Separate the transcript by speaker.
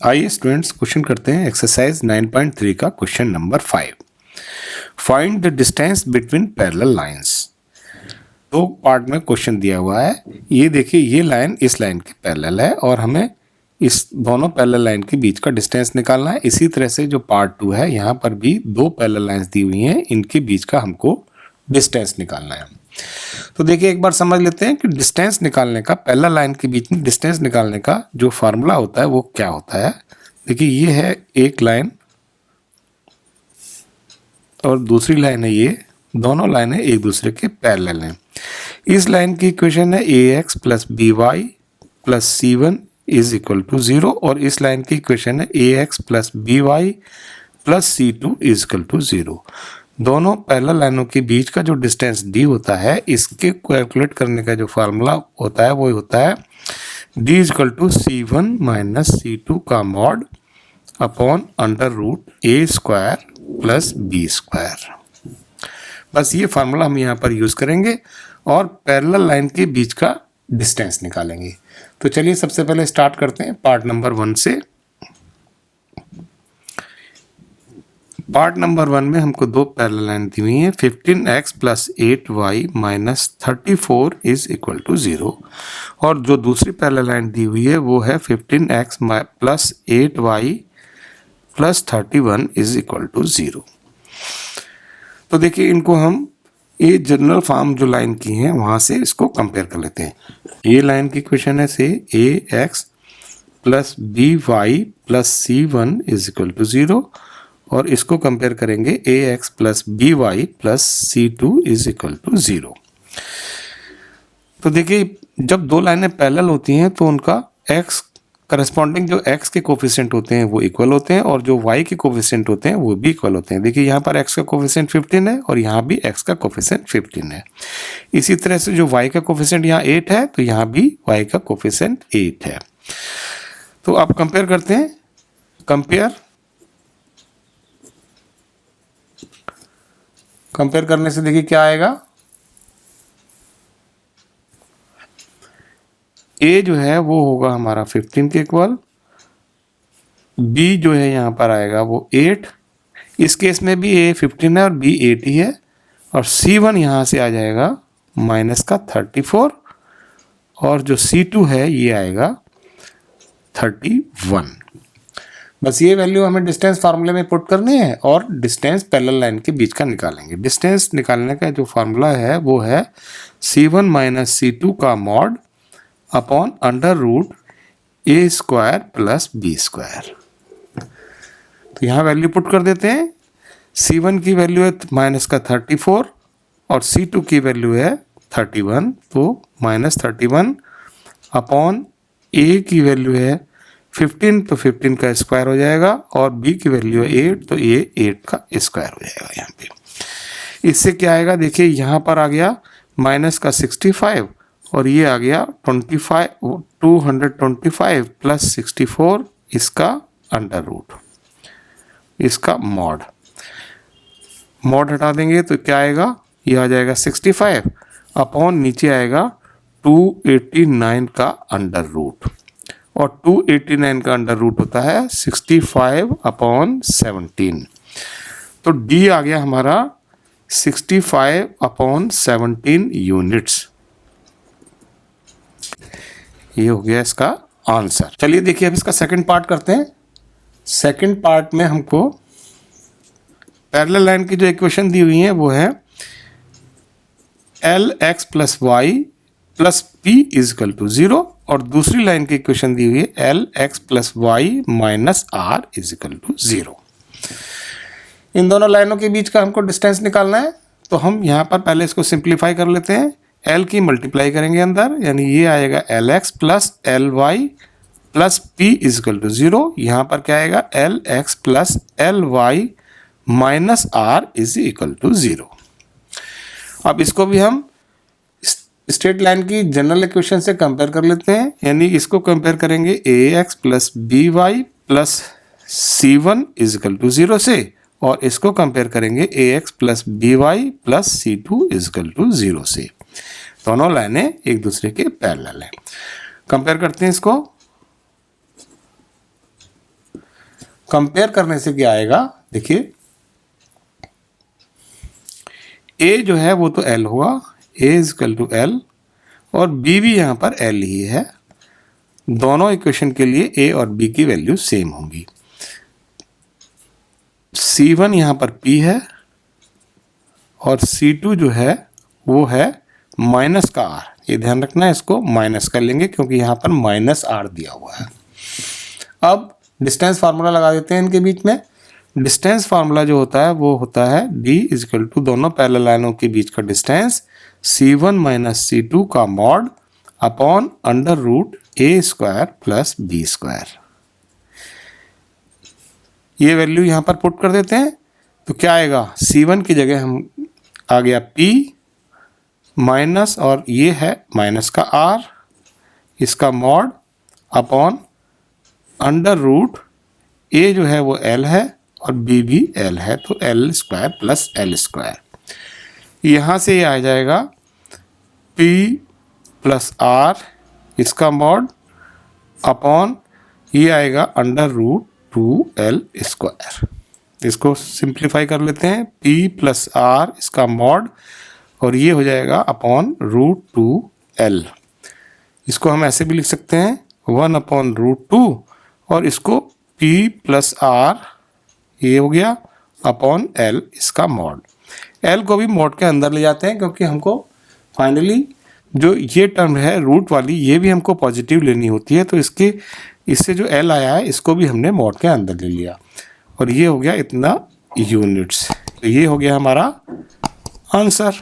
Speaker 1: आइए students question करते हैं एक्सरसाइज 9.3 का question number 5। Find the distance between parallel lines. दो पार्ट में क्वेश्चन दिया हुआ है। ये देखिए, ये लाइन इस लाइन के पैरेलल है और हमें इस दोनों पैरेलल लाइन के बीच का डिस्टेंस निकालना है। इसी तरह से जो पार्ट 2 है, यहाँ पर भी दो पैरेलल लाइंस दी हुई हैं, इनके बीच का हमको डिस्टेंस निकालना है। तो देखिए, एक बार समझ लेते हैं कि डिस्टेंस निकालने का, पैरेलल लाइन के बीच में डिस्टेंस निकालने का जो फार्मूला होता है वो क्या होता है। देखिए, ये है एक लाइन और दूसरी लाइन है ये, दोनों लाइनें एक दूसरे के पैरेलल हैं। इस लाइन की इक्वेशन है ax plus b y plus c one is equal to 0 और इस लाइन की इक्वेशन है ax plus b y plus c two is equal to 0। दोनों पैरेलल लाइनों के बीच का जो डिस्टेंस d होता है, इसके कैलकुलेट करने का जो फार्मूला होता है वो होता है d equal to c one minus c two का mod upon under root a square plus b square. बस ये फार्मूला हम यहाँ पर यूज़ करेंगे और पैरेलल लाइन के बीच का डिस्टेंस निकालेंगे। तो चलिए सबसे पहले स्टार्ट करते हैं पार्ट नंबर 1 से। पार्ट नंबर 1 में हमको दो पैरेलल लाइन दी हुई है, 15x plus 8y minus 34 is equal to 0 और जो दूसरी पैरेलल लाइन दी हुई है वो है 15x plus 8y plus 31 is equal to 0। तो देखिए, इनको हम ये जनरल फॉर्म जो लाइन की है वहाँ से इसको कंपेयर कर लेते हैं। ये लाइन की इक्वेशन है से ax plus b y plus c one is equal to 0 और इसको कंपेयर करेंगे ax plus b y plus c two is equal to 0। तो देखिए, जब दो लाइनें पैरेलल होती हैं तो उनका x करस्पॉन्डिंग जो x के कोफिशिएंट होते हैं वो इक्वल होते हैं और जो y के कोफिशिएंट होते हैं वो भी इक्वल होते हैं। देखिए, यहाँ पर x का कोफिशिएंट 15 है और यहाँ भी x का कोफिशिएंट 15 है। इसी तरह से जो y का कोफिशिएंट यहाँ 8 है तो यहाँ भी y का कोफिशिएंट 8 है। तो आप कंपेयर करते हैं, कंपेयर करने से देखिए क्या आएगा। a जो है वो होगा हमारा 15 के इक्वल, b जो है यहाँ पर आएगा वो 8, इस केस में भी a 15 है और b 8 ही है और c1 यहाँ से आ जाएगा माइनस का 34 और जो c2 है ये आएगा 31। बस ये वैल्यू हमें डिस्टेंस फार्मूले में पुट करनी है और डिस्टेंस पैरेलल लाइन के बीच का निकालेंगे। डिस्टेंस निकालने का जो फार्मूला है वो है c1 माइनस सी टू का mod upon under root a square plus b square. तो यहाँ वैल्यू पुट कर देते हैं। c1 की वैल्यू है माइनस का 34 और c2 की वैल्यू है 31, तो माइनस 31 अपॉन a की वैल्यू है 15, तो 15 का स्क्वायर हो जाएगा और b की वैल्यू है 8, तो ये 8 का स्क्वायर हो जाएगा यहाँ पे। इससे क्या आएगा, देखिए यहाँ पर आ गया माइनस का 65 और ये आ गया 225 प्लस 64 इसका अंडर रूट, इसका मॉड हटा देंगे तो क्या आएगा, ये आ जाएगा 65 अपॉन नीचे आएगा 289 का अंडर रूट और 289 का अंडर रूट होता है 65 अपॉन 17। तो d आ गया हमारा 65 अपॉन 17 यूनिट्स। ये हो गया इसका आंसर। चलिए देखिए, अब इसका सेकंड पार्ट करते हैं। सेकंड पार्ट में हमको पैरेलल लाइन की जो इक्वेशन दी हुई है वो है lx plus y plus p is equal to 0 और दूसरी लाइन की इक्वेशन दी हुई है lx plus y minus r is equal to 0। इन दोनों लाइनों के बीच का हमको डिस्टेंस निकालना है। तो हम यहाँ पर पहले इसको सिंप्लीफाई कर लेते हैं। l की मल्टीप्लाई करेंगे अंदर, यानी ये आएगा lx plus l y plus p is equal to 0। यहाँ पर क्या आएगा, lx plus l y minus r is equal to 0। अब इसको भी हम स्ट्रेट लाइन की जनरल इक्वेशन से कंपेयर कर लेते हैं, यानी इसको कंपेयर करेंगे ax plus b y plus c one is equal to 0 से और इसको कंपेयर करेंगे ax plus b y plus c two is equal to 0 से। दोनों लाइनें एक दूसरे के पैरेलल हैं। कंपेयर करते हैं इसको। कंपेयर करने से क्या आएगा, देखिए ए जो है वो तो एल हुआ, ए इज इक्वल टू एल, और बी भी यहाँ पर एल ही है। दोनों इक्वेशन के लिए ए और बी की वैल्यू सेम होंगी। C1 यहाँ पर P है और C2 जो है वो है माइनस का R। ये ध्यान रखना है, इसको माइनस कर लेंगे क्योंकि यहाँ पर माइनस R दिया हुआ है। अब डिस्टेंस फार्मूला लगा देते हैं इनके बीच में। डिस्टेंस फार्मूला जो होता है वो होता है D इज इक्वल टू दोनों पैरेलल लाइनों के बीच का डिस्टेंस C1 माइनस C2 का mod upon under root A square plus B square. ये वैल्यू यहाँ पर पुट कर देते हैं तो क्या आएगा, C1 की जगह हम आ गया P माइनस, और ये है माइनस का R, इसका mod upon under root A जो है वो L है और B भी L है, तो L square plus L square. यहाँ से ये आ जाएगा P प्लस R, इसका मॉड अपॉन ये आएगा अंडर रूट 2L स्क्वायर। इसको सिंप्लीफाई कर लेते हैं, P प्लस R इसका मॉड, और ये हो जाएगा अपॉन रूट 2L। इसको हम ऐसे भी लिख सकते हैं 1 अपॉन रूट 2, और इसको P प्लस R ये हो गया अपॉन L इसका मॉड। L को भी मॉड के अंदर ले जाते हैं क्योंकि हमको फाइनली जो ये टर्म है रूट वाली ये भी हमको पॉजिटिव लेनी होती है, तो इससे जो L आया है इसको भी हमने मॉड के अंदर ले लिया, और ये हो गया इतना यूनिट्स। तो ये हो गया हमारा आंसर।